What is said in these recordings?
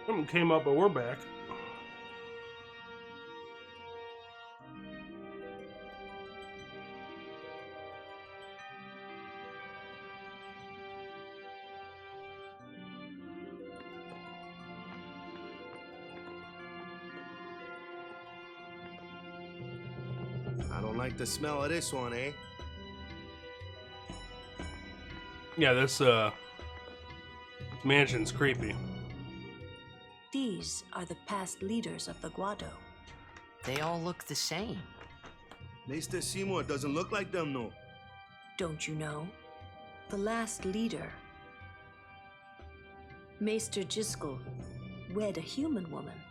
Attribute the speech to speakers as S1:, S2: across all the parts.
S1: Something came up, but we're back.
S2: I don't like the smell of this one, eh?
S1: Yeah, this mansion's creepy.
S3: These are the past leaders of the Guado.
S4: They all look the same.
S2: Maester Seymour doesn't look like them, no.
S3: Don't you know? The last leader, Maester Jiskel, wed a human woman.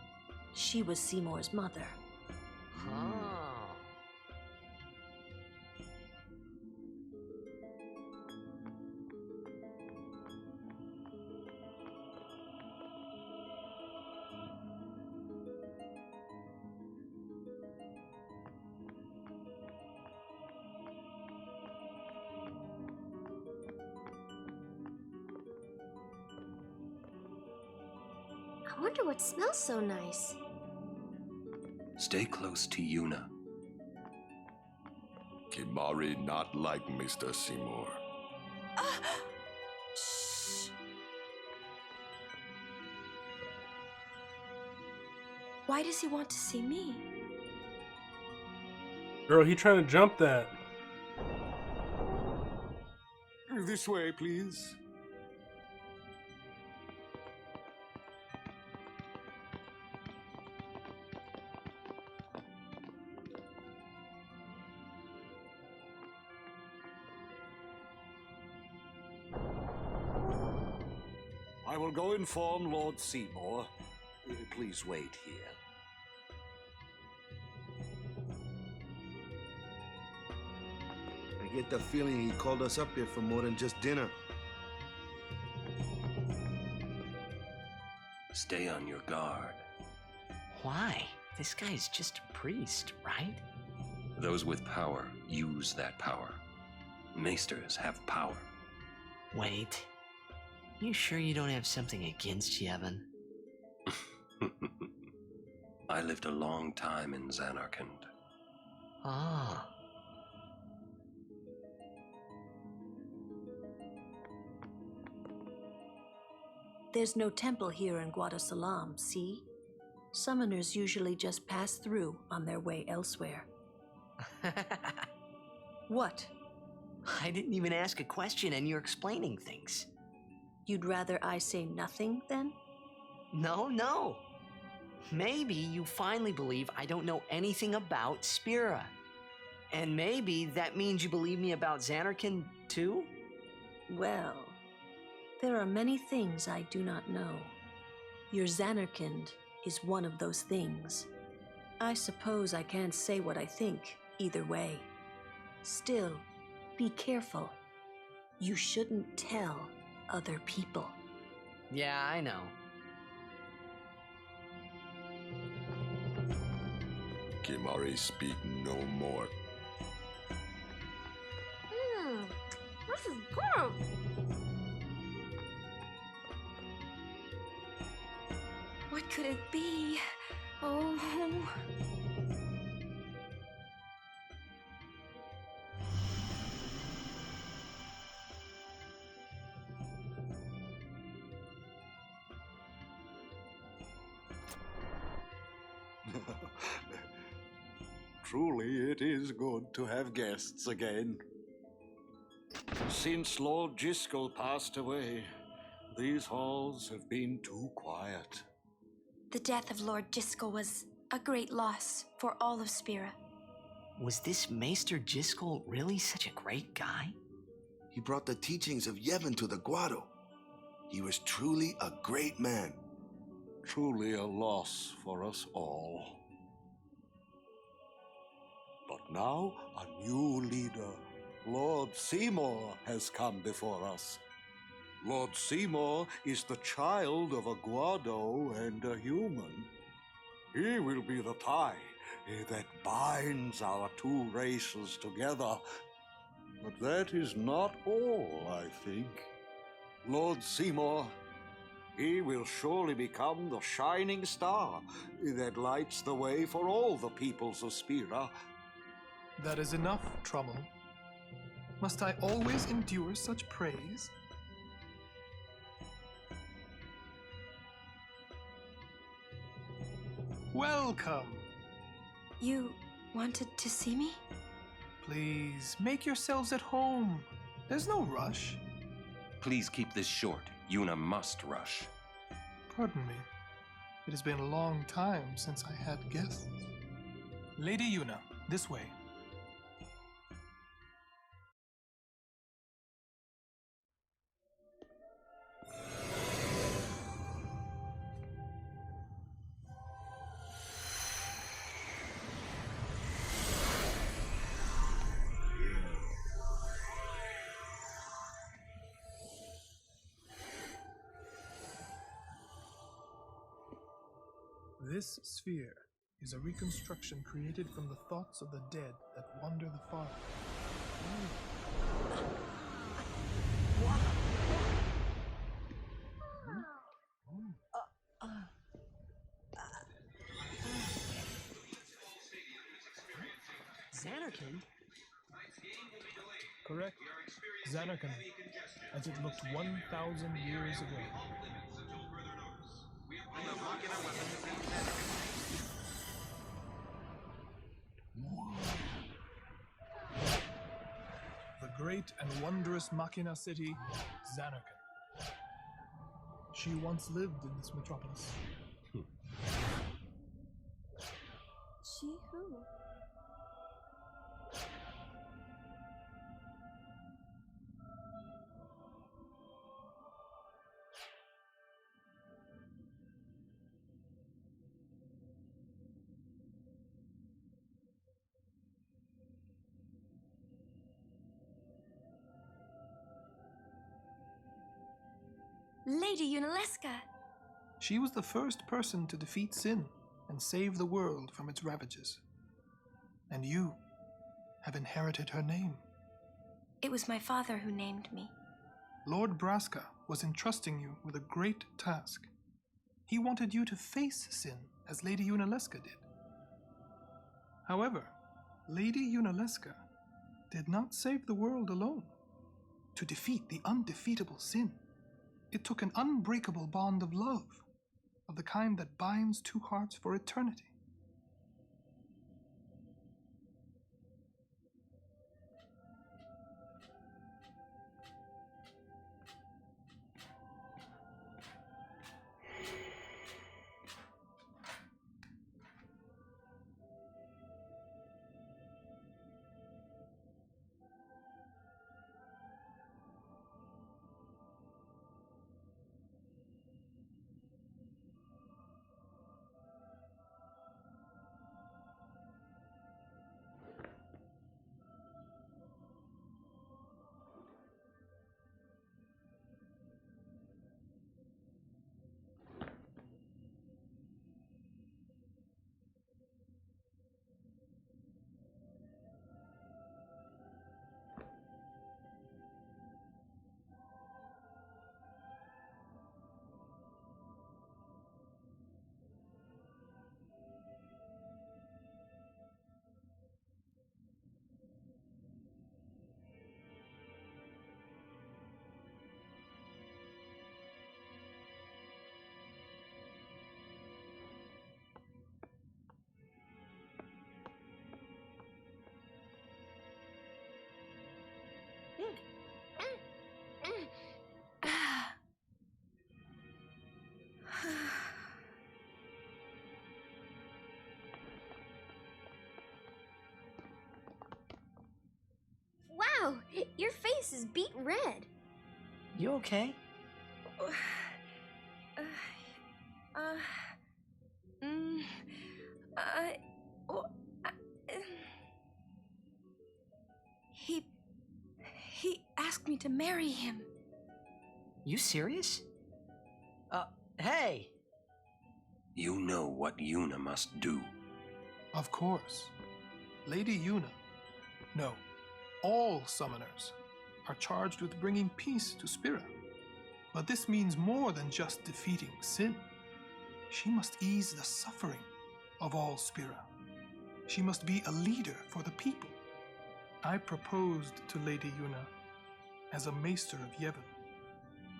S3: She was Seymour's mother.
S4: Oh.
S5: I wonder what smells so nice.
S6: Stay close to Yuna.
S7: Kimari not like Mr. Seymour.
S3: Shh. Why does he want to see me?
S1: Girl, he trying to jump that.
S7: This way, please.
S8: I will go inform Lord Seymour. Please wait here.
S2: I get the feeling he called us up here for more than just dinner.
S6: Stay on your guard.
S4: Why? This guy's just a priest, right?
S6: Those with power use that power. Maesters have power.
S4: Wait. You sure you don't have something against Yevon?
S6: I lived a long time in Zanarkand.
S4: Ah.
S3: There's no temple here in Guadasalam, see? Summoners usually just pass through on their way elsewhere. What?
S4: I didn't even ask a question and you're explaining things.
S3: You'd rather I say nothing, then?
S4: No. Maybe you finally believe I don't know anything about Spira. And maybe that means you believe me about Zanarkand, too?
S3: Well, there are many things I do not know. Your Zanarkand is one of those things. I suppose I can't say what I think either way. Still, be careful. You shouldn't tell other people.
S4: Yeah, I know.
S7: Kimari speak no more.
S5: This is good. What could it be? Oh.
S8: Truly, it is good to have guests again. Since Lord Jiskel passed away, these halls have been too quiet.
S5: The death of Lord Jiskel was a great loss for all of Spira.
S4: Was this Maester Jiskel really such a great guy?
S2: He brought the teachings of Yevon to the Guado. He was truly a great man.
S8: Truly a loss for us all. But now a new leader, Lord Seymour, has come before us. Lord Seymour is the child of a Guado and a human. He will be the tie that binds our two races together. But that is not all, I think. Lord Seymour He will surely become the shining star that lights the way for all the peoples of Spira.
S9: That is enough, Trummel. Must I always endure such praise? Welcome!
S5: You wanted to see me?
S9: Please, make yourselves at home. There's no rush.
S6: Please keep this short. Yuna must rush.
S9: Pardon me. It has been a long time since I had guests. Lady Yuna, this way. This sphere is a reconstruction created from the thoughts of the dead that wander the far.
S4: Zanarkand?
S9: Correct. Zanarkand, as it looked 1,000 years ago. The great and wondrous Machina city, Zanarkand. She once lived in this metropolis.
S5: She who? Lady Yunalesca!
S9: She was the first person to defeat sin and save the world from its ravages. And you have inherited her name.
S5: It was my father who named me.
S9: Lord Braska was entrusting you with a great task. He wanted you to face sin as Lady Yunalesca did. However, Lady Yunalesca did not save the world alone. To defeat the undefeatable sin, it took an unbreakable bond of love, of the kind that binds two hearts for eternity.
S10: Wow, your face is beet red.
S4: You okay?
S5: He asked me to marry him.
S4: You serious? Hey!
S6: You know what Yuna must do.
S9: Of course. Lady Yuna, no, all summoners are charged with bringing peace to Spira. But this means more than just defeating sin. She must ease the suffering of all Spira. She must be a leader for the people. I proposed to Lady Yuna as a maester of Yevon.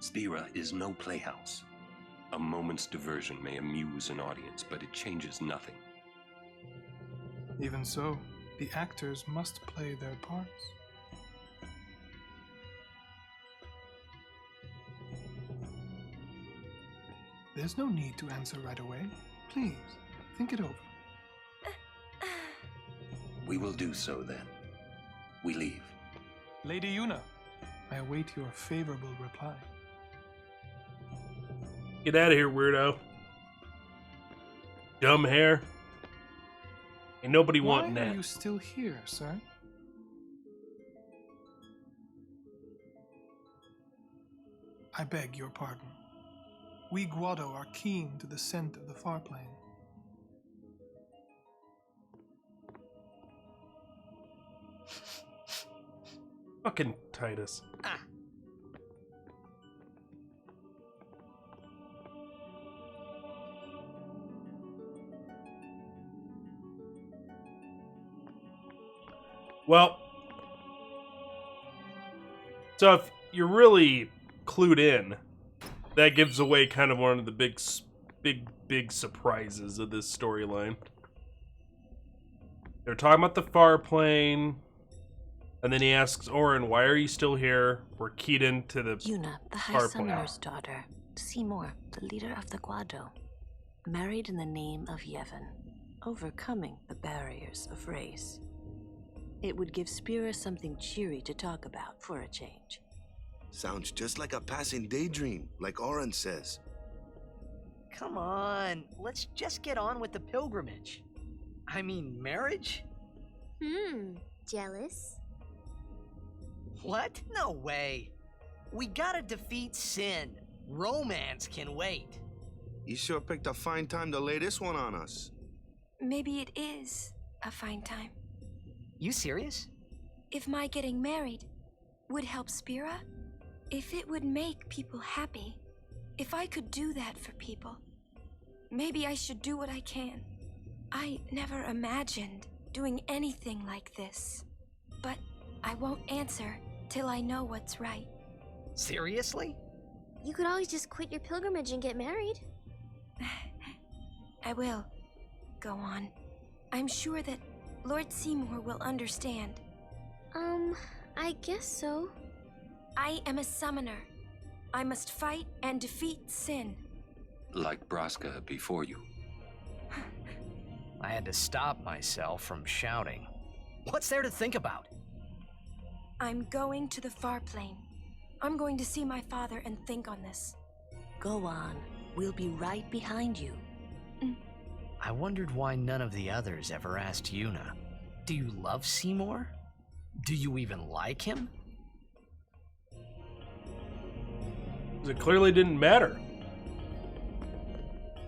S6: Spira is no playhouse. A moment's diversion may amuse an audience, but it changes nothing.
S9: Even so, the actors must play their parts. There's no need to answer right away. Please, think it over.
S6: We will do so then. We leave.
S9: Lady Yuna, I await your favorable reply.
S1: Get out of here, weirdo. Dumb hair. Ain't nobody wanting
S9: Why
S1: that.
S9: are you still here, sir? I beg your pardon. We Guado are keen to the scent of the far plain.
S1: Fucking Titus.
S4: Ah.
S1: Well, so if you're really clued in, that gives away kind of one of the big surprises of this storyline. They're talking about the far plane, and then he asks Orin, "Why are you still here?" We're keyed into the
S3: Yuna, the High
S1: far plane.
S3: Summoner's daughter. Seymour, the leader of the Guado. Married in the name of Yevon, overcoming the barriers of race. It would give Spira something cheery to talk about for a change.
S2: Sounds just like a passing daydream, like Oren says.
S4: Come on, let's just get on with the pilgrimage. I mean, marriage?
S10: Jealous?
S4: What? No way. We gotta defeat sin. Romance can wait.
S2: You sure picked a fine time to lay this one on us.
S5: Maybe it is a fine time.
S4: You serious?
S5: If my getting married would help Spira, if it would make people happy, if I could do that for people, maybe I should do what I can. I never imagined doing anything like this, but I won't answer till I know what's right.
S4: Seriously?
S10: You could always just quit your pilgrimage and get married.
S5: I will. Go on. I'm sure that Lord Seymour will understand.
S10: I guess so.
S5: I am a summoner. I must fight and defeat sin.
S6: Like Braska before you.
S4: I had to stop myself from shouting. What's there to think about?
S5: I'm going to the far plane. I'm going to see my father and think on this.
S3: Go on. We'll be right behind you.
S4: I wondered why none of the others ever asked Yuna. Do you love Seymour? Do you even like him?
S1: It clearly didn't matter.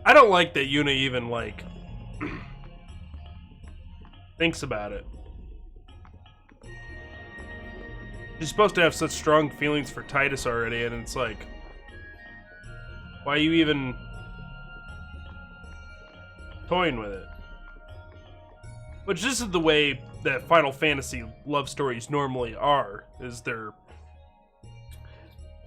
S1: I don't like that Yuna even, like, thinks about it. She's supposed to have such strong feelings for Titus already, and it's like, why are you even toying with it? Which this is the way that Final Fantasy love stories normally are, is they're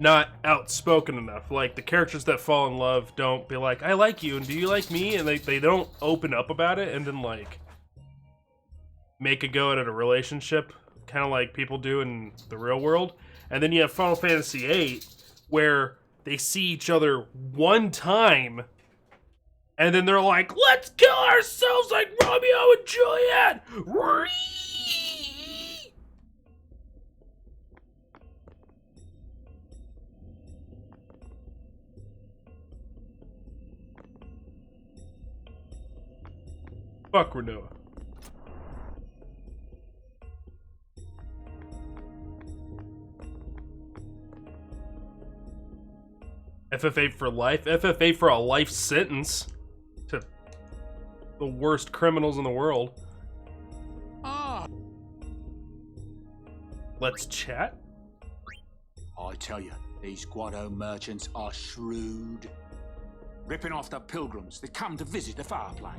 S1: not outspoken enough. Like, the characters that fall in love don't be like, I like you, and do you like me? And they don't open up about it and then, like, make a go at a relationship, kind of like people do in the real world. And then you have Final Fantasy VIII, where they see each other one time, and then they're like, let's kill ourselves like Romeo and Juliet! Fuck Renoa. FFA for life? FFA for a life sentence to the worst criminals in the world. Let's chat?
S8: I tell you,
S11: These Guado merchants are shrewd, ripping off the pilgrims that come to visit the Fireplane.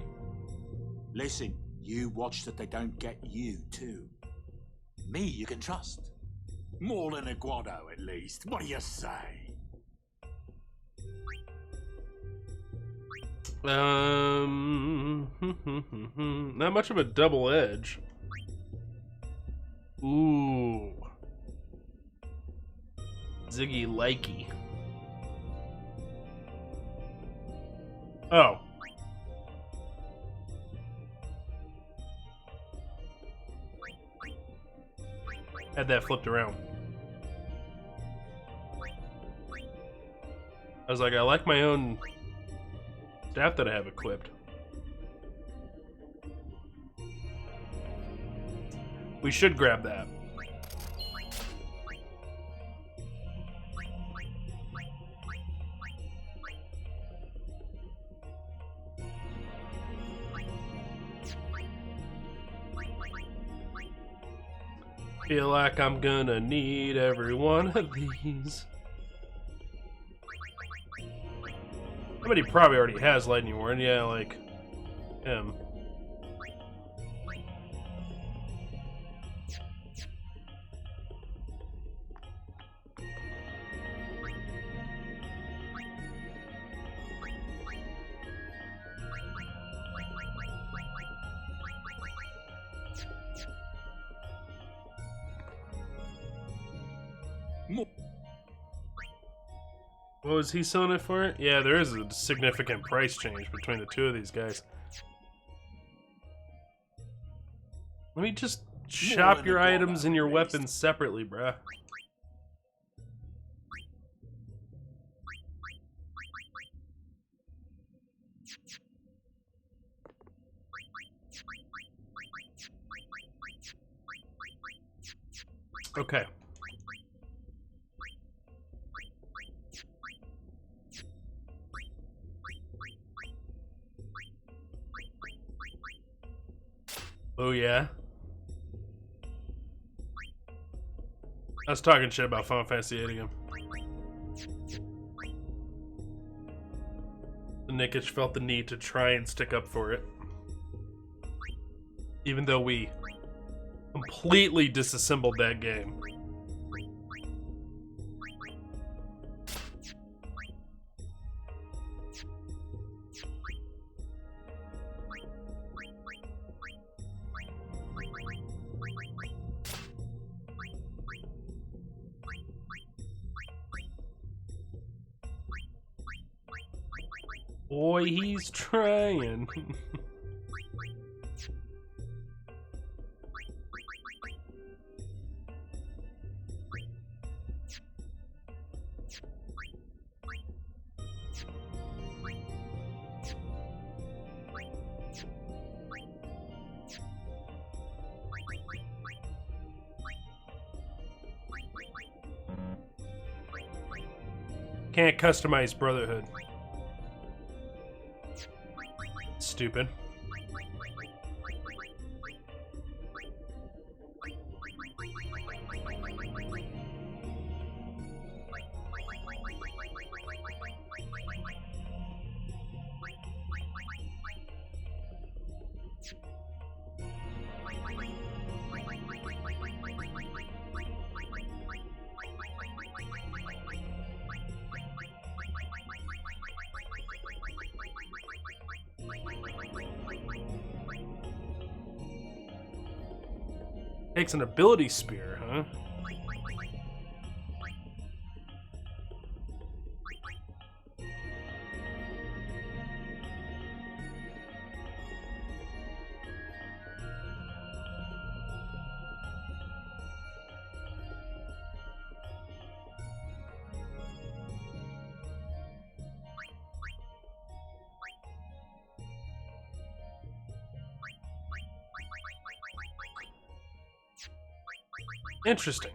S11: Listen, you watch that they don't get you, too. Me you can trust. More than a Guado, at least. What do you say?
S1: Not much of a double edge. Ooh. Ziggy likey. Oh. Had that flipped around. I was like, I like my own staff that I have equipped. We should grab that. Feel like I'm gonna need every one of these. Somebody probably already has Lightning Ward, yeah, like him. What was he selling it for? Yeah, there is a significant price change between the two of these guys. Let me just shop your items and your weapons separately, bruh. Okay. Oh yeah? I was talking shit about Final Fantasy VIII again. Nikic felt the need to try and stick up for it. Even though we completely disassembled that game. Boy, he's trying. Can't customize Brotherhood. Stupid. Takes an ability spear, huh? Interesting.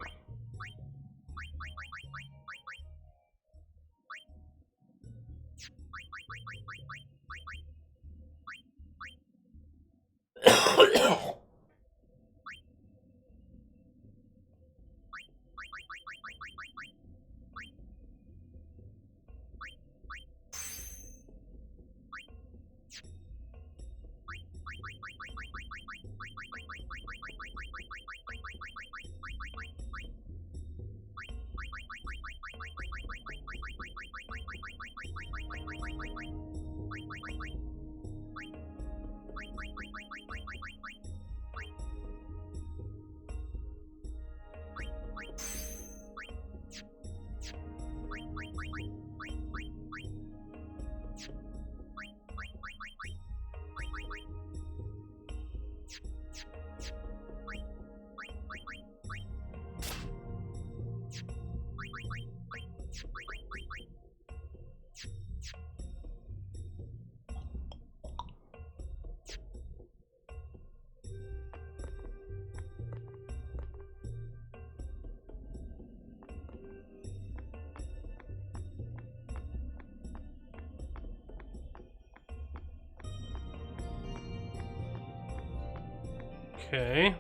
S1: Okay.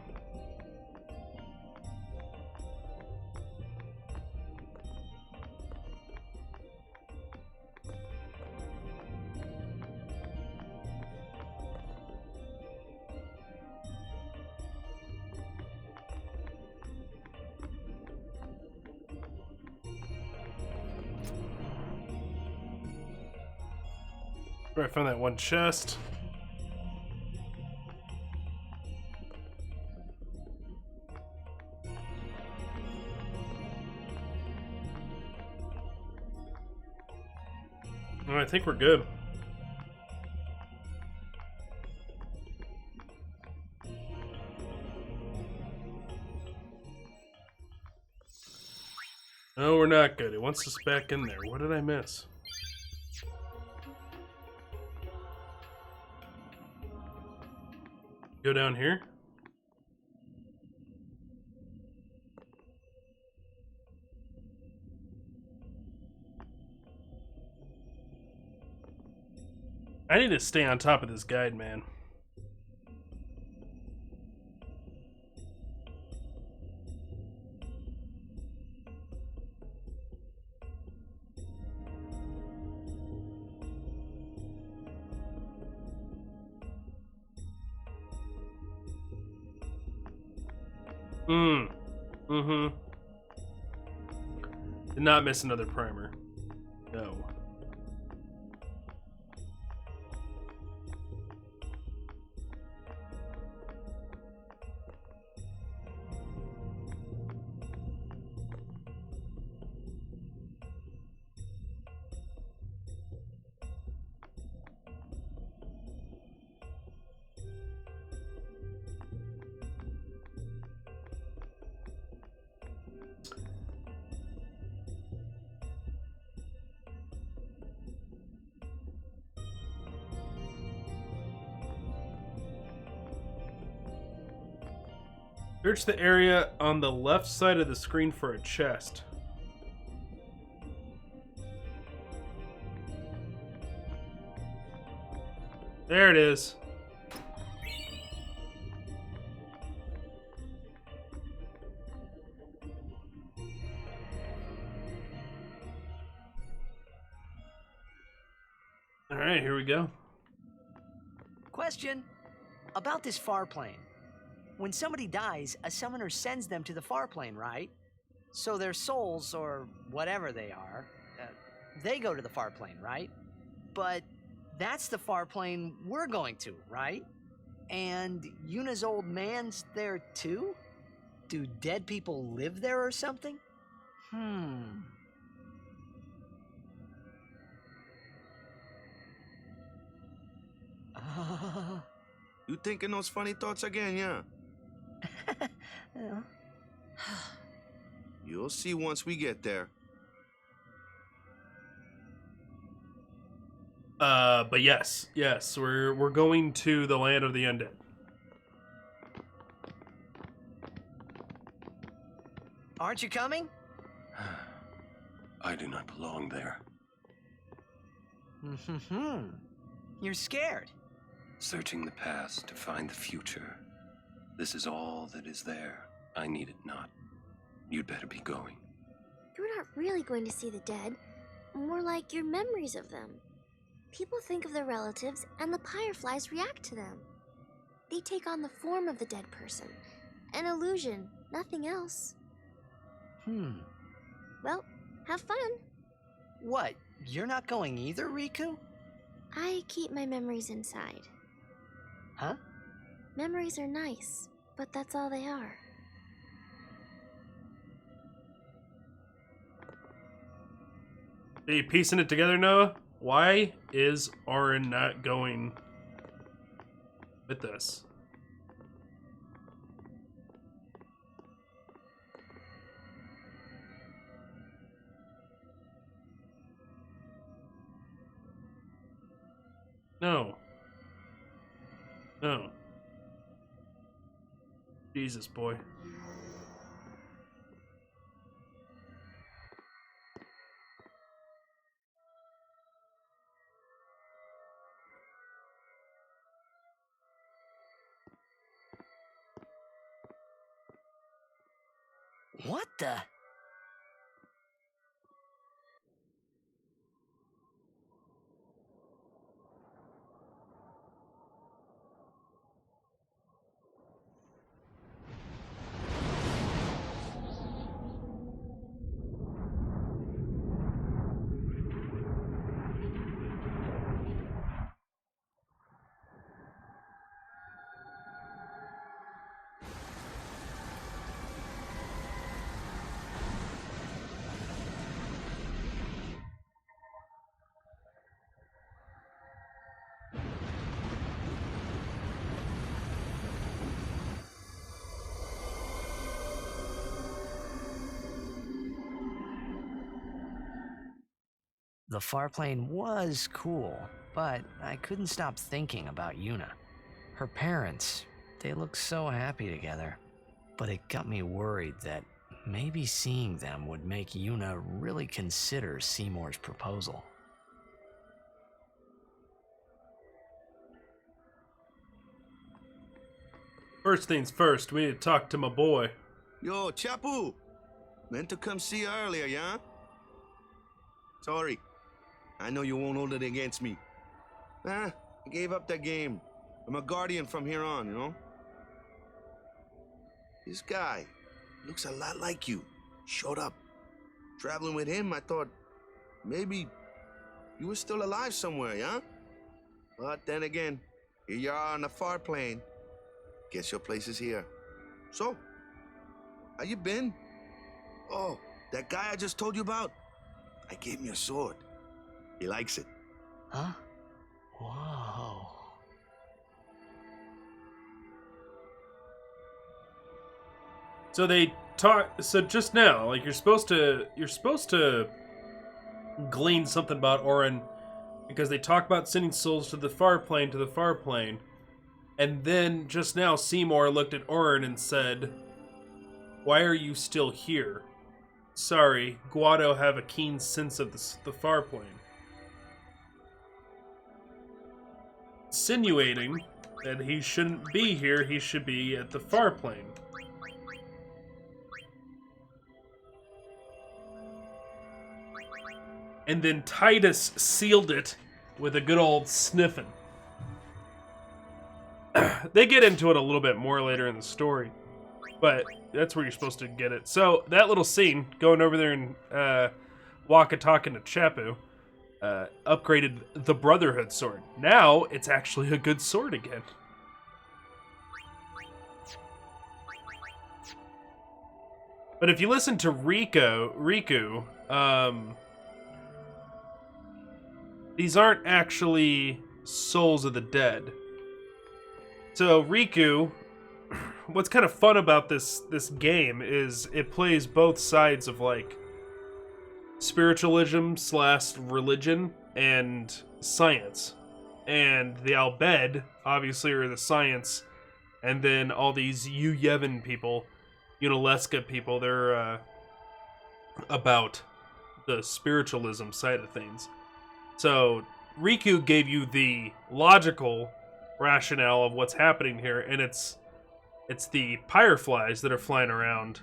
S1: Where I found that one chest. Well, I think we're good. No, we're not good. It wants us back in there. What did I miss? Go down here? I need to stay on top of this guide, man. Mm-hmm. Did not miss another primer. No. Search the area on the left side of the screen for a chest. There it is. All right, here we go.
S4: Question about this far plane. When somebody dies, a summoner sends them to the far plane, right? So their souls, or whatever they are, they go to the far plane, right? But that's the far plane we're going to, right? And Yuna's old man's there too? Do dead people live there or something?
S2: You thinking those funny thoughts again, yeah? You'll see once we get there.
S1: But yes, we're going to the land of the undead.
S4: Aren't you coming?
S6: I do not belong there.
S4: You're scared.
S6: Searching the past to find the future. This is all that is there. I need it not. You'd better be going.
S10: You're not really going to see the dead. More like your memories of them. People think of their relatives, and the Fireflies react to them. They take on the form of the dead person. An illusion, nothing else. Well, have fun.
S4: What? You're not going either, Riku?
S10: I keep my memories inside.
S4: Huh?
S10: Memories are nice, but that's all they are.
S1: Are you piecing it together, Noah? Why is Auron not going with this? No. No. Jesus, boy.
S4: What the? The far plane was cool, but I couldn't stop thinking about Yuna. Her parents, they looked so happy together. But it got me worried that maybe seeing them would make Yuna really consider Seymour's proposal.
S1: First things first, we need to talk to my boy.
S2: Yo, Chapu! Meant to come see you earlier, yeah? Sorry. I know you won't hold it against me. I gave up that game. I'm a guardian from here on, you know? This guy looks a lot like you. Showed up. Traveling with him, I thought maybe you were still alive somewhere, yeah? But then again, here you are on the far plane. Guess your place is here. So, how you been? Oh, that guy I just told you about? I gave him your sword. He likes it.
S4: Huh? Whoa.
S1: So they talk. So just now, like you're supposed to glean something about Orin because they talk about sending souls to the far plane, and then just now Seymour looked at Orin and said, "Why are you still here? Sorry, Guado have a keen sense of the far plane." Insinuating that he shouldn't be here, he should be at the far plane. And then Titus sealed it with a good old sniffing. They get into it a little bit more later in the story, but that's where you're supposed to get it. So that little scene, going over there and Waka talking to Chapu, upgraded the Brotherhood sword. Now it's actually a good sword again. But if you listen to Riku, these aren't actually souls of the dead. So Riku, what's kind of fun about this game is it plays both sides of like spiritualism / religion and science. And the Albed obviously are the science, and then all these Yevon people, Yunalesca people, they're about the spiritualism side of things. So Riku gave you the logical rationale of what's happening here, and it's the Pyreflies that are flying around.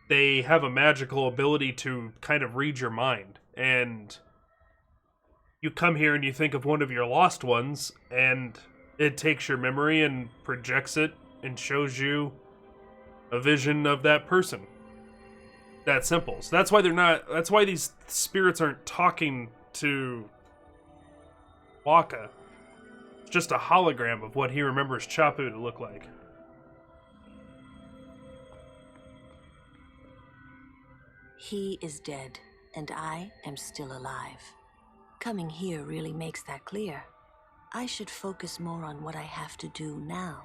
S1: They have a magical ability to kind of read your mind, and you come here and you think of one of your lost ones, and it takes your memory and projects it and shows you a vision of that person. That simple. So that's why these spirits aren't talking to Waka. It's just a hologram of what he remembers Chapu to look like.
S3: He is dead, and I am still alive. Coming here really makes that clear. I should focus more on what I have to do now.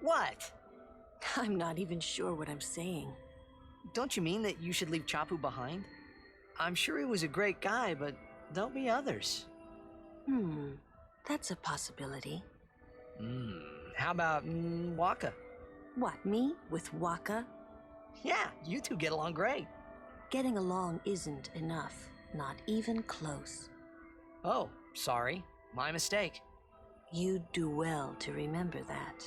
S4: What?
S3: I'm not even sure what I'm saying.
S4: Don't you mean that you should leave Chapu behind? I'm sure he was a great guy, but there'll be others.
S3: That's a possibility.
S4: How about Waka?
S3: What, me? With Waka?
S4: Yeah, you two get along great.
S3: Getting along isn't enough. Not even close.
S4: Oh, sorry. My mistake.
S3: You'd do well to remember that.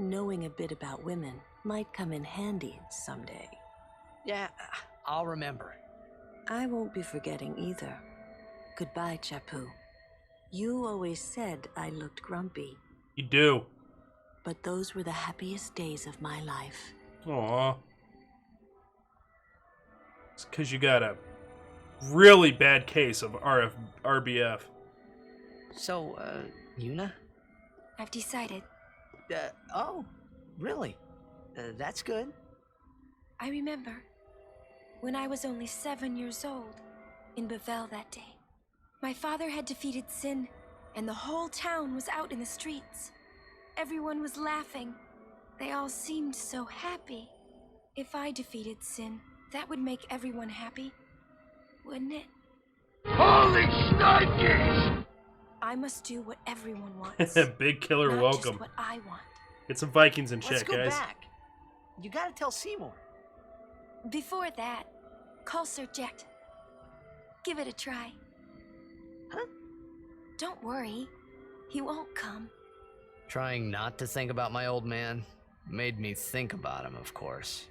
S3: Knowing a bit about women might come in handy someday.
S4: Yeah, I'll remember.
S3: I won't be forgetting either. Goodbye, Chapu. You always said I looked grumpy,
S1: You do.
S3: but those were the happiest days of my life.
S1: Aw. It's because you got a really bad case of RBF.
S4: So, Yuna?
S5: I've decided.
S4: Oh, really? That's good.
S5: I remember when I was only 7 years old in Bavel that day. My father had defeated Sin, and the whole town was out in the streets. Everyone was laughing. They all seemed so happy. If I defeated Sin, that would make everyone happy, wouldn't it?
S11: Holy shnikes!
S5: I must do what everyone wants.
S1: Big killer
S5: not
S1: welcome.
S5: Just what I want.
S1: Get some Vikings in
S4: Let's
S1: check,
S4: go
S1: guys.
S4: back. You gotta tell Seymour.
S5: Before that, call Sir Jet. Give it a try.
S4: Huh?
S5: Don't worry. He won't come.
S4: Trying not to think about my old man made me think about him, of course.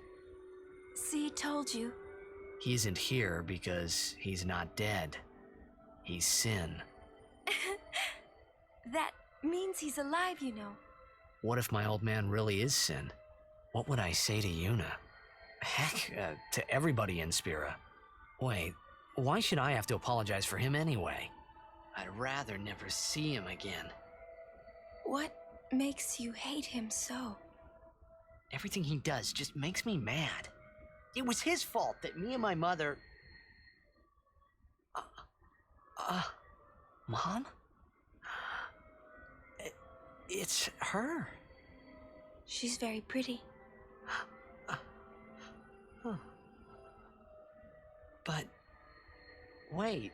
S5: See, told you.
S4: He isn't here because he's not dead. He's Sin.
S5: That means he's alive, you know.
S4: What if my old man really is Sin? What would I say to Yuna? Heck, to everybody in Spira. Wait, why should I have to apologize for him anyway? I'd rather never see him again.
S5: What makes you hate him so?
S4: Everything he does just makes me mad. It was his fault that me and my mother... Mom? It's her.
S5: She's very pretty.
S4: But... wait,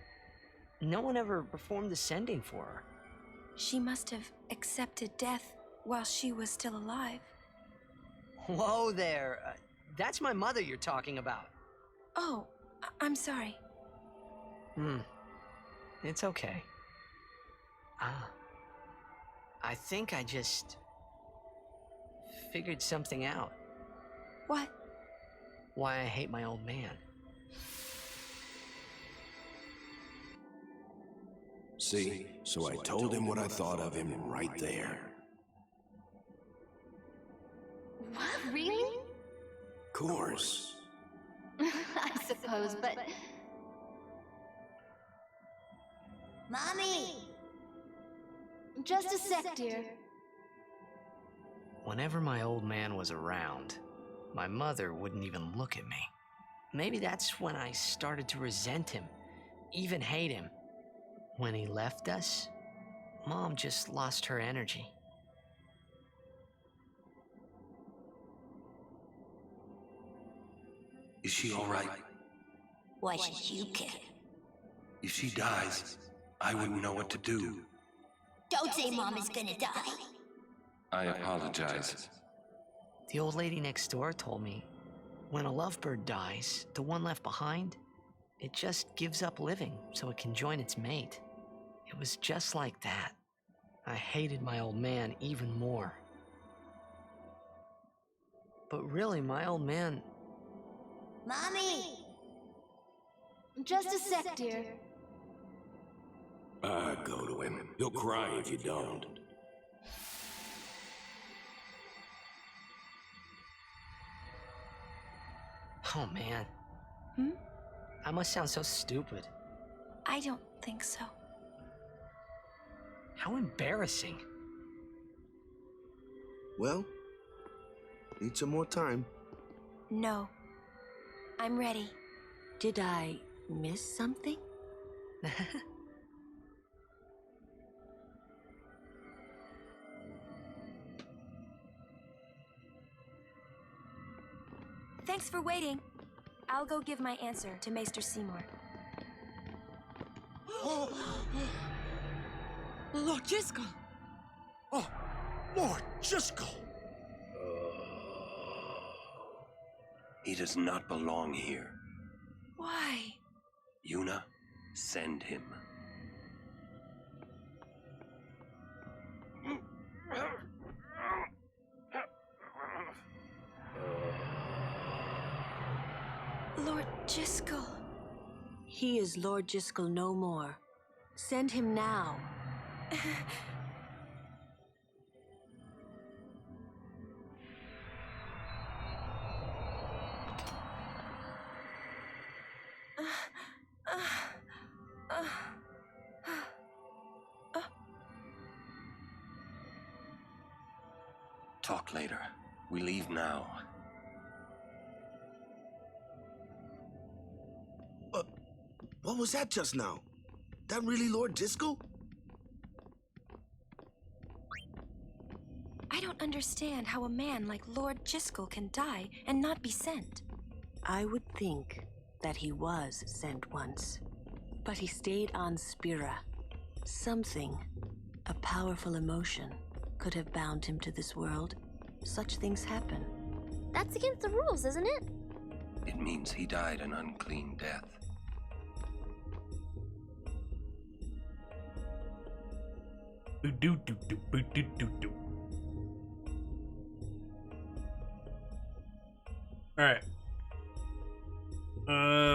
S4: no one ever performed the sending for her.
S5: She must have accepted death while she was still alive.
S4: Whoa there, that's my mother you're talking about.
S5: Oh, I'm sorry.
S4: It's okay. I think I just figured something out.
S5: What?
S4: Why I hate my old man.
S2: See, so I told him what I thought of him right there.
S10: What? Really?
S2: Course.
S10: I suppose, but... Mommy! Just a sec, dear.
S4: Whenever my old man was around, my mother wouldn't even look at me. Maybe that's when I started to resent him, even hate him. When he left us, Mom just lost her energy.
S6: Is she all right?
S10: Why should you care?
S6: If she dies, I wouldn't know what to do.
S10: Don't say Mom is gonna die.
S6: I apologize.
S4: The old lady next door told me, when a lovebird dies, the one left behind, it just gives up living so it can join its mate. It was just like that. I hated my old man even more. But really, my old man...
S10: Mommy! Just a sec, dear.
S2: Go to him. He'll cry if you don't.
S4: Oh, man. I must sound so stupid.
S5: I don't think so.
S4: How embarrassing.
S2: Well, need some more time.
S5: No. I'm ready.
S3: Did I miss something?
S5: Thanks for waiting. I'll go give my answer to Maester Seymour.
S12: Lord Jiskel! Oh, Lord Jiskel!
S6: He does not belong here.
S5: Why?
S6: Yuna, send him.
S5: Lord Jiskel.
S3: He is Lord Jiskel no more. Send him now.
S6: Talk later. We leave now.
S2: What was that just now? That really Lord Jiskel?
S5: I don't understand how a man like Lord Jiskel can die and not be sent.
S3: I would think that he was sent once, but he stayed on Spira. Something, a powerful emotion, could have bound him to this world. Such things happen.
S10: That's against the rules, isn't it?
S6: It means he died an unclean death.
S1: Alright.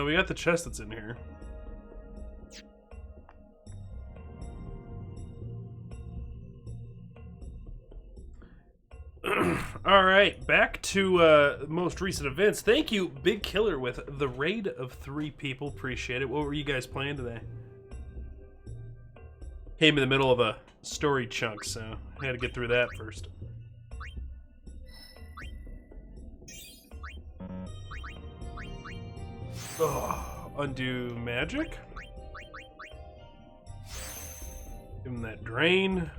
S1: We got the chest that's in here. Alright, back to most recent events. Thank you, Big Killer, with the raid of 3 people. Appreciate it. What were you guys playing today? Came in the middle of a story chunk, so I had to get through that first. Oh, undo magic. Give him that drain.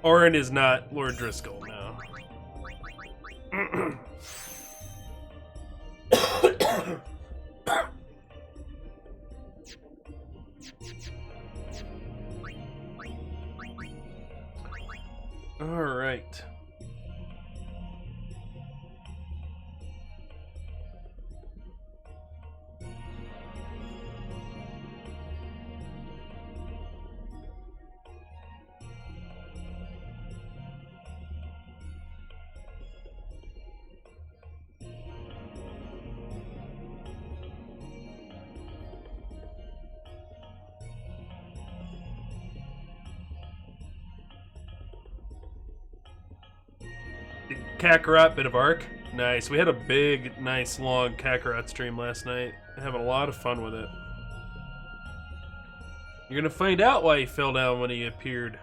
S1: Orin is not Lord Driscoll, no. All right. Kakarot, bit of Arc. Nice. We had a big, nice, long Kakarot stream last night. Having a lot of fun with it. You're gonna find out why he fell down when he appeared.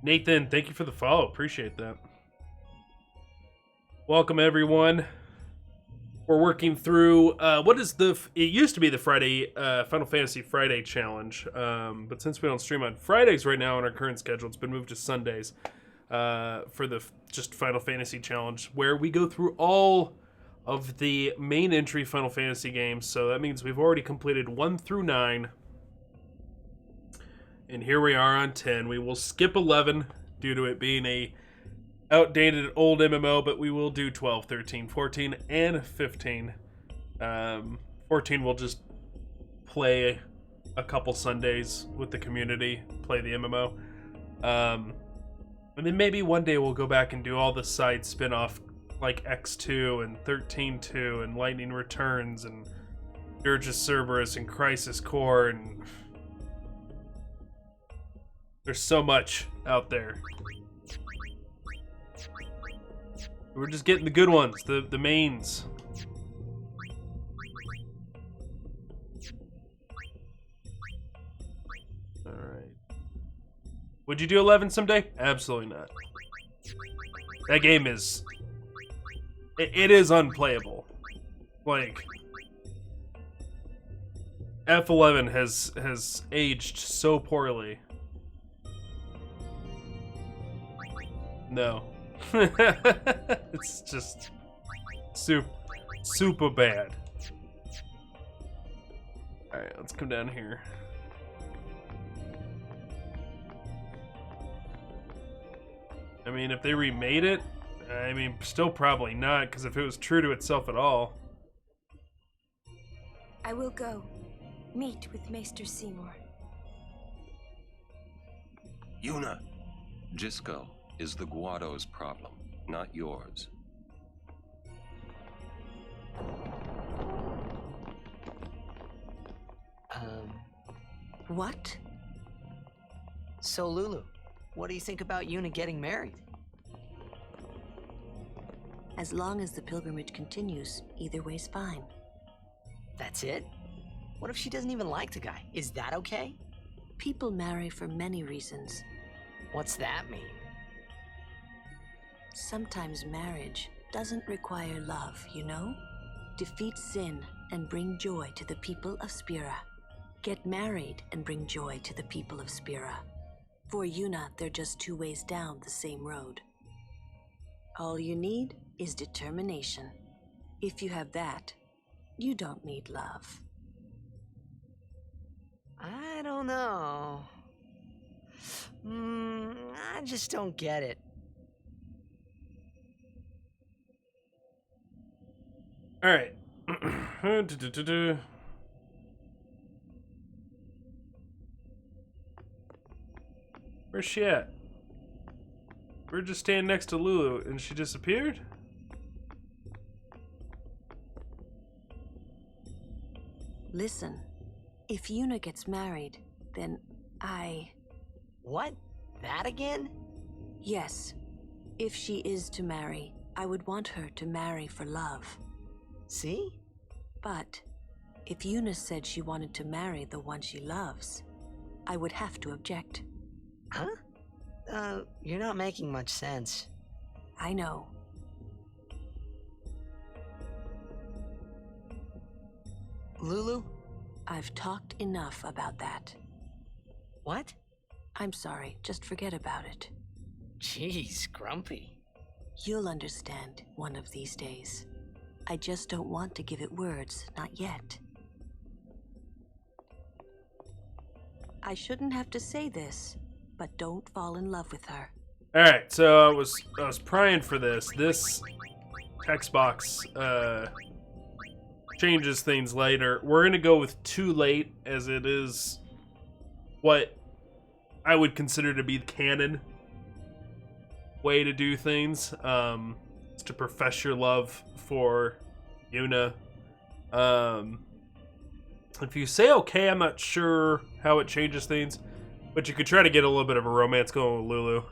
S1: Nathan, thank you for the follow. Appreciate that. Welcome, everyone. We're working through what is it used to be the Friday Final Fantasy Friday challenge, but since we don't stream on Fridays right now on our current schedule, it's been moved to Sundays for the just Final Fantasy challenge, where we go through all of the main entry Final Fantasy games. So that means we've already completed 1 through 9, and here we are on 10. We will skip 11 due to it being a outdated old MMO, but we will do 12, 13, 14, and 15. 14 we'll just play a couple Sundays with the community, play the MMO. And then maybe one day we'll go back and do all the side spin-off like X2 and 13-2 and Lightning Returns and Dirge of Cerberus and Crisis Core, and there's so much out there. We're just getting the good ones, the mains. Alright. Would you do 11 someday? Absolutely not. That game is... It is unplayable. Like... F11 has aged so poorly. No. It's just super bad. Alright, let's come down here. I mean, if they remade it, I mean, still probably not, because if it was true to itself at all.
S5: I will go meet with Maester Seymour.
S6: Yuna! Jisco is the Guado's problem, not yours.
S3: What?
S4: So Lulu, what do you think about Yuna getting married?
S3: As long as the pilgrimage continues, either way's fine.
S4: That's it? What if she doesn't even like the guy? Is that okay?
S3: People marry for many reasons.
S4: What's that mean?
S3: Sometimes marriage doesn't require love, you know? Defeat sin and bring joy to the people of Spira. Get married and bring joy to the people of Spira. For Yuna, they're just two ways down the same road. All you need is determination. If you have that, you don't need love.
S4: I don't know. I just don't get it.
S1: All right. Where's she at? We're just standing next to Lulu and she disappeared?
S3: Listen, if Yuna gets married, then
S4: What? That again?
S3: Yes. If she is to marry, I would want her to marry for love.
S4: See?
S3: But if Yuna said she wanted to marry the one she loves, I would have to object.
S4: Huh? You're not making much sense.
S3: I know.
S4: Lulu?
S3: I've talked enough about that.
S4: What?
S3: I'm sorry, just forget about it.
S4: Jeez, Grumpy.
S3: You'll understand one of these days. I just don't want to give it words, not yet. I shouldn't have to say this, but don't fall in love with her.
S1: All right, so I was prying for this. This Xbox changes things later. We're gonna go with too late, as it is what I would consider to be the canon way to do things. Is to profess your love for Yuna. If you say okay, I'm not sure how it changes things, but you could try to get a little bit of a romance going with Lulu.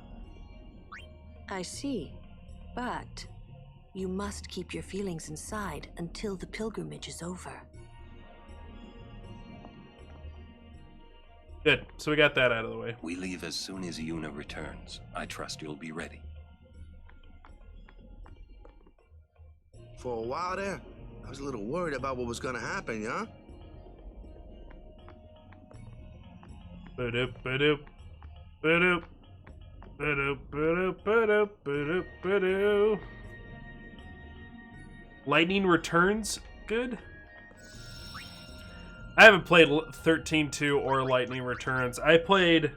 S3: I see, but you must keep your feelings inside until the pilgrimage is over.
S1: Good, so we got that out of the way.
S6: We leave as soon as Yuna returns. I trust you'll be ready.
S2: For a while there, I was a little worried about what was gonna happen, yeah?
S1: Ba-doop, ba-doop, ba-doop, ba-doop, ba-doop, ba-doop, ba-doop, ba-doop. Lightning Returns, good. I haven't played 13-2 or Lightning Returns. I played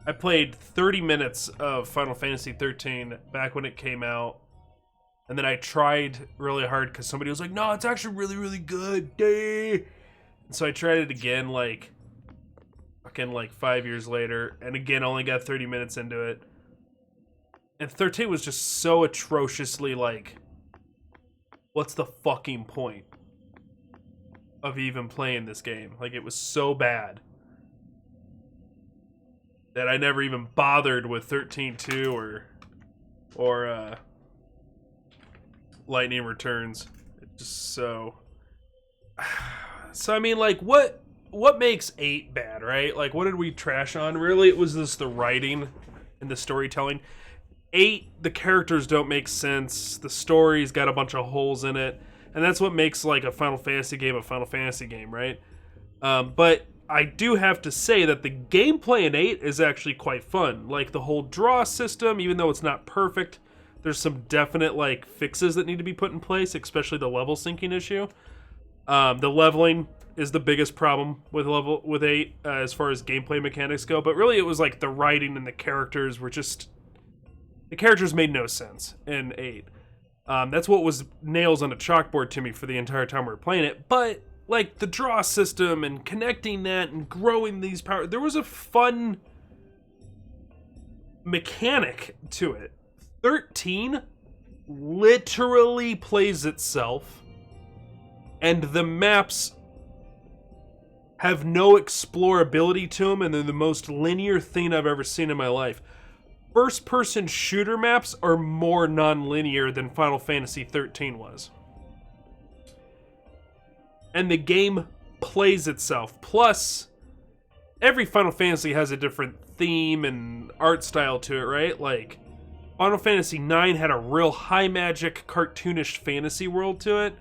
S1: 30 minutes of Final Fantasy 13 back when it came out. And then I tried really hard because somebody was like, no, it's actually really, really good. And so I tried it again, like 5 years later. And again, only got 30 minutes into it. And 13 was just so atrociously like, what's the fucking point of even playing this game? Like, it was so bad that I never even bothered with 13-2 or Lightning Returns. It's just so I mean, like, what makes 8 bad, right? Like, what did we trash on? Really, it was just the writing and the storytelling. 8, the characters don't make sense. The story's got a bunch of holes in it. And that's what makes, like, a Final Fantasy game, right? But I do have to say that the gameplay in 8 is actually quite fun. Like, the whole draw system, even though it's not perfect, there's some definite, like, fixes that need to be put in place, especially the level syncing issue. The leveling is the biggest problem with 8 as far as gameplay mechanics go. But really, it was, like, the writing and the characters were just... The characters made no sense in 8. That's what was nails on a chalkboard to me for the entire time we were playing it. But, like, the draw system and connecting that and growing these powers... There was a fun mechanic to it. 13 literally plays itself, and the maps have no explorability to them, and they're the most linear thing I've ever seen in my life. First-person shooter maps are more non-linear than Final Fantasy 13 was. And the game plays itself. Plus, every Final Fantasy has a different theme and art style to it, right? Like, Final Fantasy IX had a real high magic, cartoonish fantasy world to it.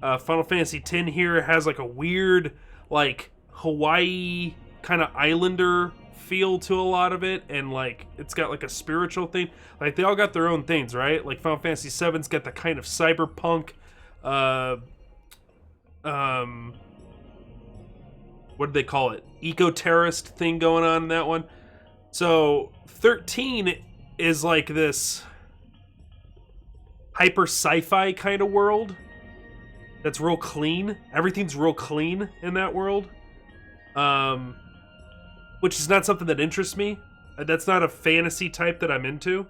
S1: Final Fantasy X here has like a weird, like, Hawaii kind of islander feel to a lot of it, and like it's got like a spiritual thing. Like they all got their own things, right? Like Final Fantasy VII's got the kind of cyberpunk what do they call it? Eco-terrorist thing going on in that one. So 13 is like this hyper sci-fi kind of world that's real clean. Everything's real clean in that world. Which is not something that interests me. That's not a fantasy type that I'm into.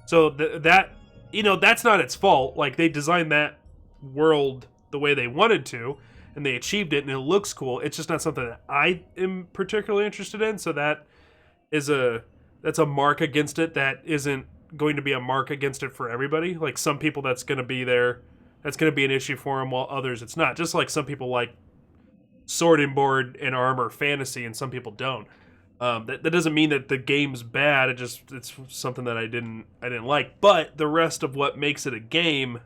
S1: So that, you know, that's not its fault. Like, they designed that world the way they wanted to, and they achieved it, and it looks cool. It's just not something that I am particularly interested in, so that's a mark against it that isn't going to be a mark against it for everybody. Like, some people that's going to be an issue for them, while others it's not. Just like some people like sword and board and armor fantasy, and some people don't. That doesn't mean that the game's bad. It's something that I didn't like. But the rest of what makes it a game,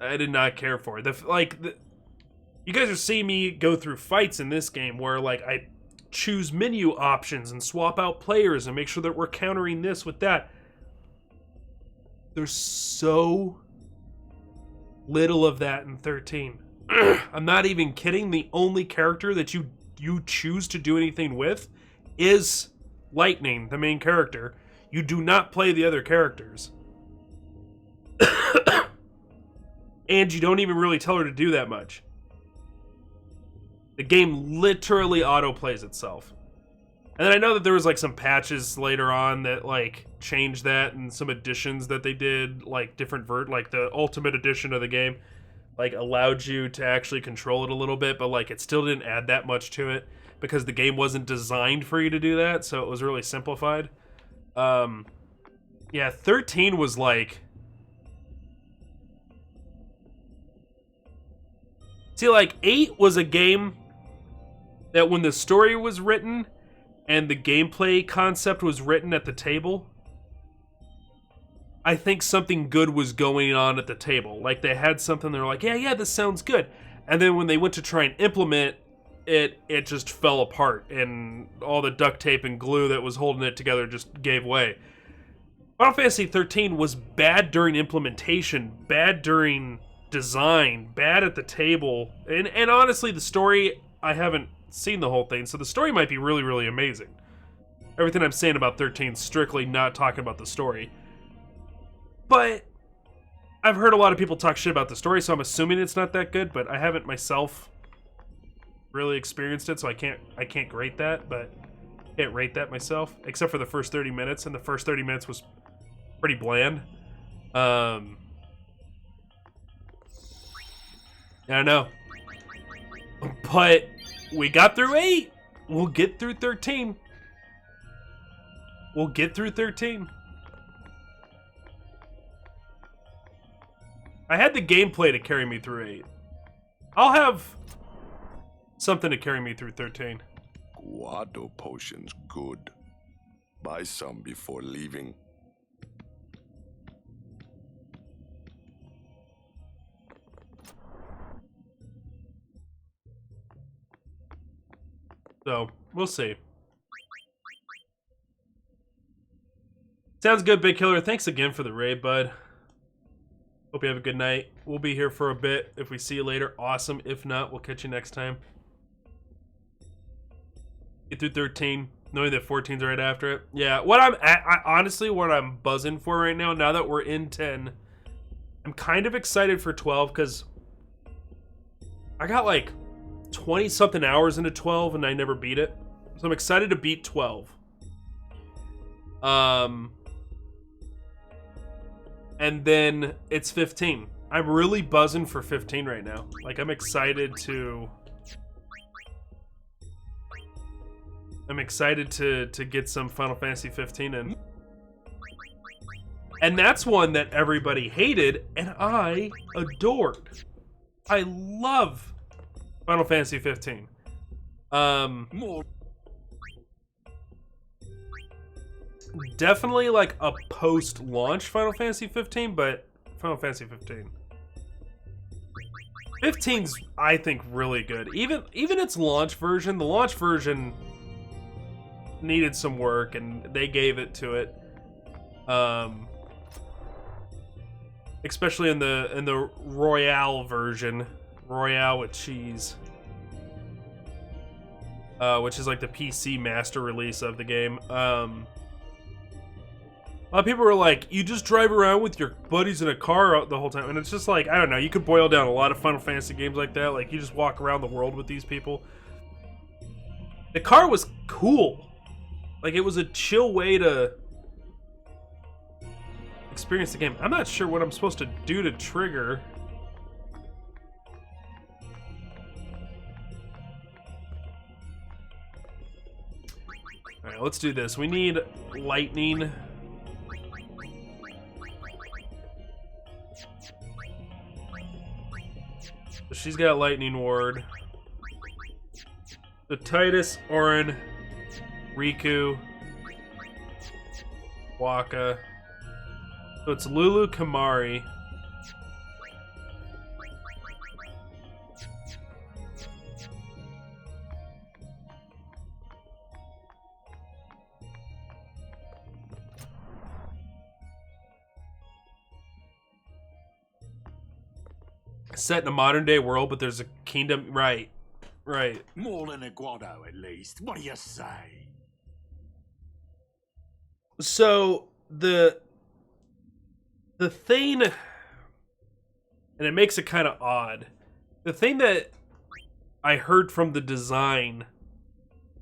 S1: I did not care for. You guys are seeing me go through fights in this game where like I choose menu options and swap out players and make sure that we're countering this with that. There's so little of that in 13. I'm not even kidding. The only character that you choose to do anything with is Lightning, the main character. You do not play the other characters. And you don't even really tell her to do that much. The game literally auto-plays itself. And then I know that there was like some patches later on that like changed that, and some additions that they did, like different like the ultimate edition of the game like allowed you to actually control it a little bit, but like it still didn't add that much to it because the game wasn't designed for you to do that, so it was really simplified. Yeah, 13 was like, see, like 8 was a game that when the story was written and the gameplay concept was written at the table, I think something good was going on at the table. Like they had something, they're like, yeah, this sounds good. And then when they went to try and implement it, it just fell apart, and all the duct tape and glue that was holding it together just gave way. Final Fantasy 13 was bad during implementation, bad during design, bad at the table. And honestly, the story, I haven't seen the whole thing, so the story might be really, really amazing. Everything I'm saying about 13 is strictly not talking about the story. But I've heard a lot of people talk shit about the story, so I'm assuming it's not that good, but I haven't myself really experienced it, so I can't rate that, but can't rate that myself, except for the first 30 minutes, and the first 30 minutes was pretty bland. I don't know. But we got through 8. We'll get through 13. We'll get through 13. I had the gameplay to carry me through 8. I'll have something to carry me through 13.
S7: Guado potions good. Buy some before leaving.
S1: So, we'll see. Sounds good, Big Killer. Thanks again for the raid, bud. Hope you have a good night. We'll be here for a bit. If we see you later, awesome. If not, we'll catch you next time. Get through 13, knowing that 14's right after it. Yeah, honestly, what I'm buzzing for right now that we're in 10, I'm kind of excited for 12, because I got like 20-something hours into 12, and I never beat it. So I'm excited to beat 12. And then it's 15. I'm really buzzing for 15 right now. Like, I'm excited to get some Final Fantasy 15 in. And that's one that everybody hated, and I adored. I love Final Fantasy 15. Definitely like a post-launch Final Fantasy 15, but Final Fantasy 15. 15's, I think, really good. Even its launch version, the launch version needed some work, and they gave it to it. Especially in the Royale version, Royale with cheese, which is like the PC master release of the game. A lot of people were like, you just drive around with your buddies in a car the whole time. And it's just like, I don't know, you could boil down a lot of Final Fantasy games like that. Like, you just walk around the world with these people. The car was cool. Like, it was a chill way to experience the game. I'm not sure what I'm supposed to do to trigger. Alright, let's do this. We need lightning. She's got lightning ward. The Titus, Auron, Riku, Waka. So it's Lulu, Kamari. Set in a modern day world, but there's a kingdom. Right.
S11: More than a Guado, at least. What do you say?
S1: So the thing, and it makes it kind of odd. The thing that I heard from the design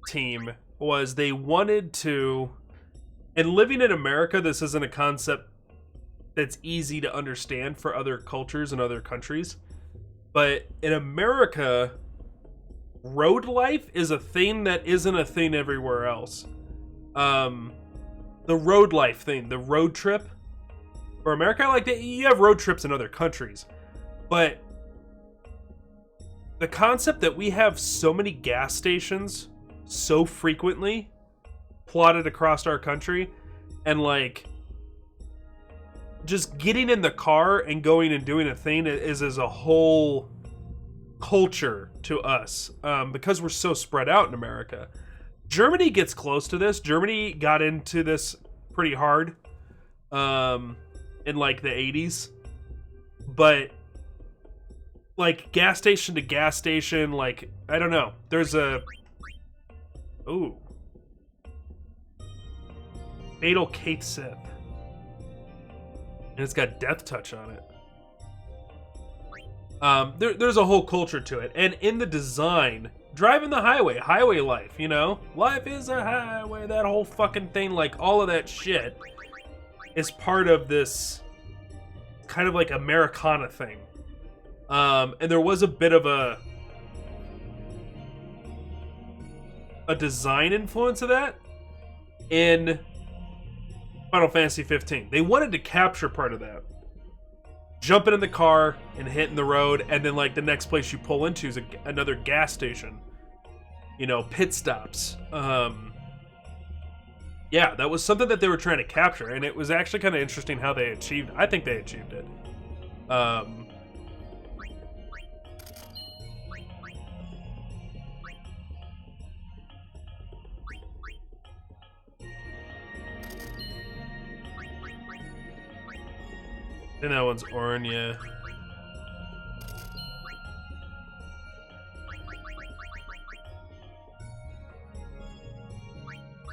S1: team was they wanted to, and living in America, this isn't a concept that's easy to understand for other cultures and other countries. But in America, road life is a thing that isn't a thing everywhere else. The road life thing, the road trip. For America, like, you have road trips in other countries. But the concept that we have so many gas stations so frequently plotted across our country, and like, just getting in the car and going and doing a thing is a whole culture to us, because we're so spread out in America. Germany gets close to this. Germany got into this pretty hard in like the 80s. But like gas station to gas station, like, I don't know. There's a... Ooh. Fatal Cait Sith. And it's got Death Touch on it. There's a whole culture to it. And in the design, driving the highway life, you know? Life is a highway, that whole fucking thing, like, all of that shit is part of this kind of like Americana thing. And there was a bit of a design influence of that in Final Fantasy 15. They wanted to capture part of that. Jumping in the car and hitting the road, and then like the next place you pull into is another gas station. You know, pit stops. Yeah, that was something that they were trying to capture, and it was actually kind of interesting how they achieved. I think they achieved it. I think that one's Auron, yeah.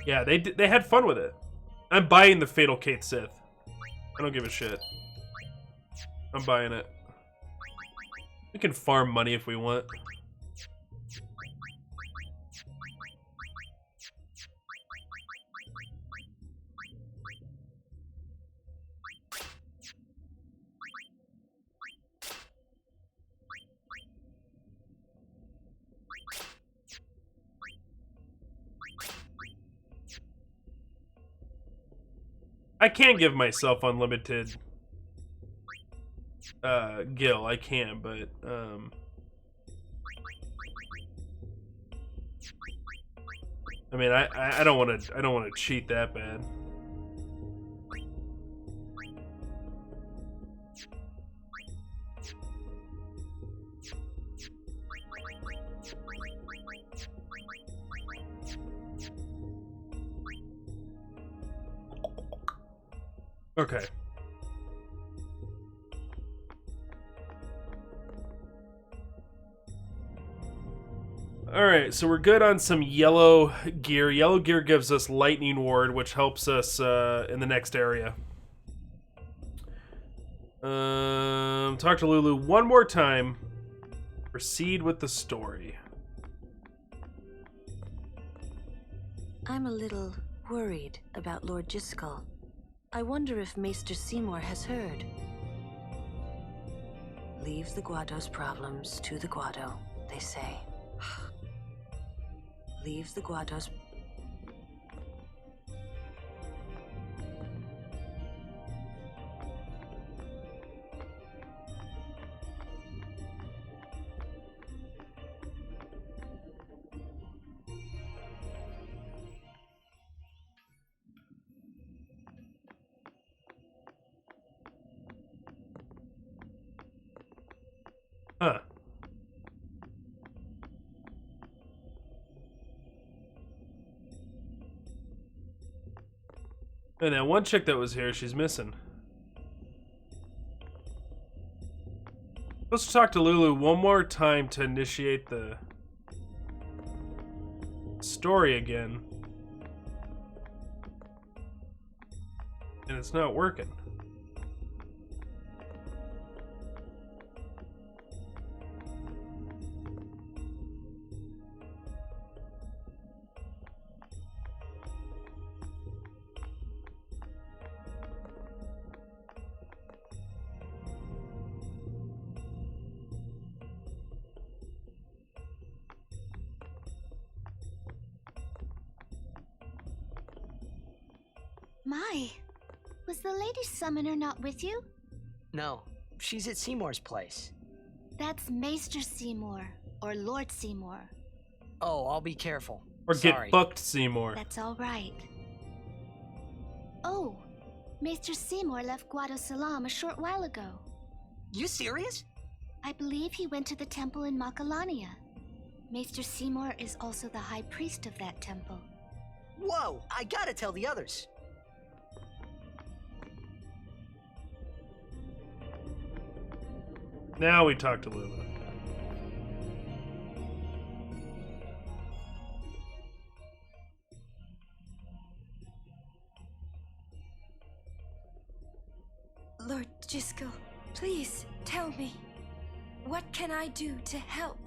S1: Yeah, they had fun with it. I'm buying the Fatal Cait Sith. I don't give a shit. I'm buying it. We can farm money if we want. I can give myself unlimited gil. I can, but I mean, I don't want to cheat that bad. Okay. Alright, so we're good on some yellow gear. Yellow gear gives us Lightning Ward, which helps us in the next area. Talk to Lulu one more time. Proceed with the story.
S3: I'm a little worried about Lord Jyscal. I wonder if Maester Seymour has heard. Leave the Guado's problems to the Guado, they say. Leave the Guado's...
S1: Huh. And that one chick that was here, she's missing. Let's talk to Lulu one more time to initiate the story again. And it's not working.
S10: My, was the Lady Summoner not with you?
S4: No, she's at Seymour's place.
S10: That's Maester Seymour, or Lord Seymour.
S4: Oh, I'll be careful.
S1: Or
S4: Sorry.
S1: get fucked, Seymour.
S10: That's all right. Oh, Maester Seymour left Guado Salam a short while ago.
S4: You serious?
S10: I believe he went to the temple in Makalania. Maester Seymour is also the high priest of that temple.
S4: Whoa, I gotta tell the others.
S1: Now we talk to Lulu.
S5: Lord Jyscal, please tell me. What can I do to help?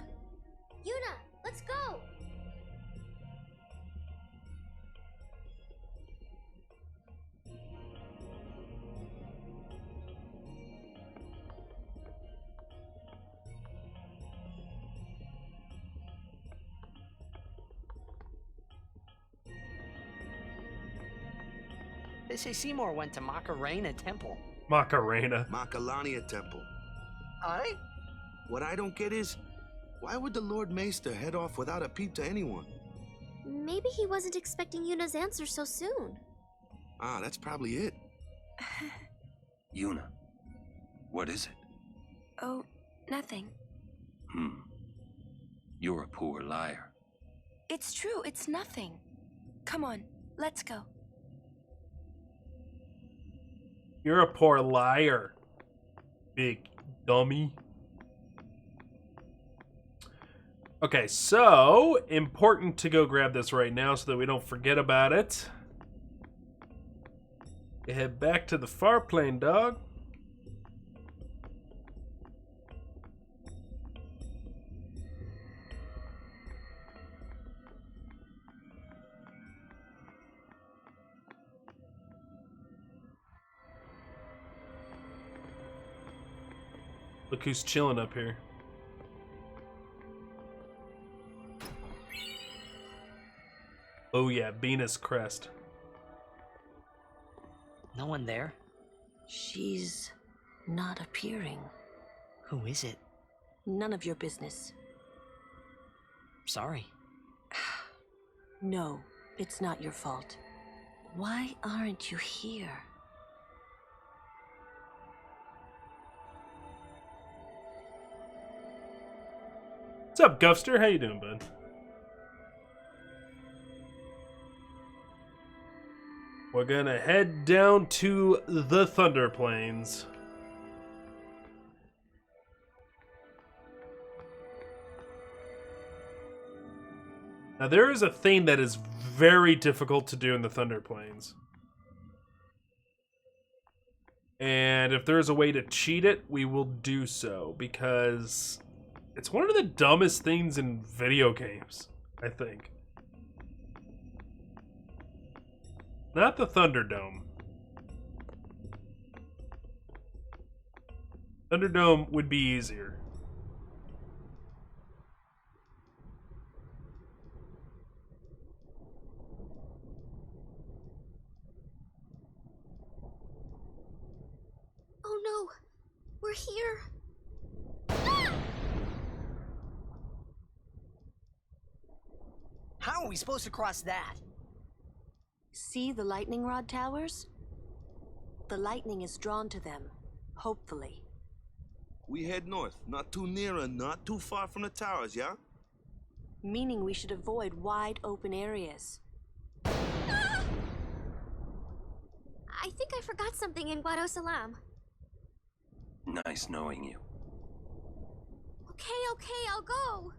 S10: Yuna, let's go!
S4: They say Seymour went to Macarena Temple.
S1: Macarena.
S2: Makalania Temple.
S4: Aye?
S2: What I don't get is, why would the Lord Maester head off without a peep to anyone?
S10: Maybe he wasn't expecting Yuna's answer so soon.
S2: Ah, that's probably it.
S6: Yuna, what is it?
S5: Oh, nothing.
S6: You're a poor liar.
S5: It's true, it's nothing. Come on, let's go.
S1: You're a poor liar, big dummy. Okay, so important to go grab this right now so that we don't forget about it. You head back to the far plane, dog. Look who's chilling up here. Oh yeah, Venus Crest.
S4: No one there?
S3: She's not appearing.
S4: Who is it?
S3: None of your business.
S4: Sorry.
S3: No, it's not your fault. Why aren't you here?
S1: What's up, Gufster? How you doing, bud? We're gonna head down to the Thunder Plains. Now, there is a thing that is very difficult to do in the Thunder Plains. And if there is a way to cheat it, we will do so, because it's one of the dumbest things in video games, I think. Not the Thunderdome. Thunderdome would be easier.
S10: Oh no, we're here.
S4: How are we supposed to cross that?
S3: See the lightning rod towers? The lightning is drawn to them, hopefully.
S2: We head north, not too near and not too far from the towers, yeah?
S3: Meaning we should avoid wide open areas.
S10: I think I forgot something in Guado Salam.
S6: Nice knowing you.
S10: Okay, I'll go.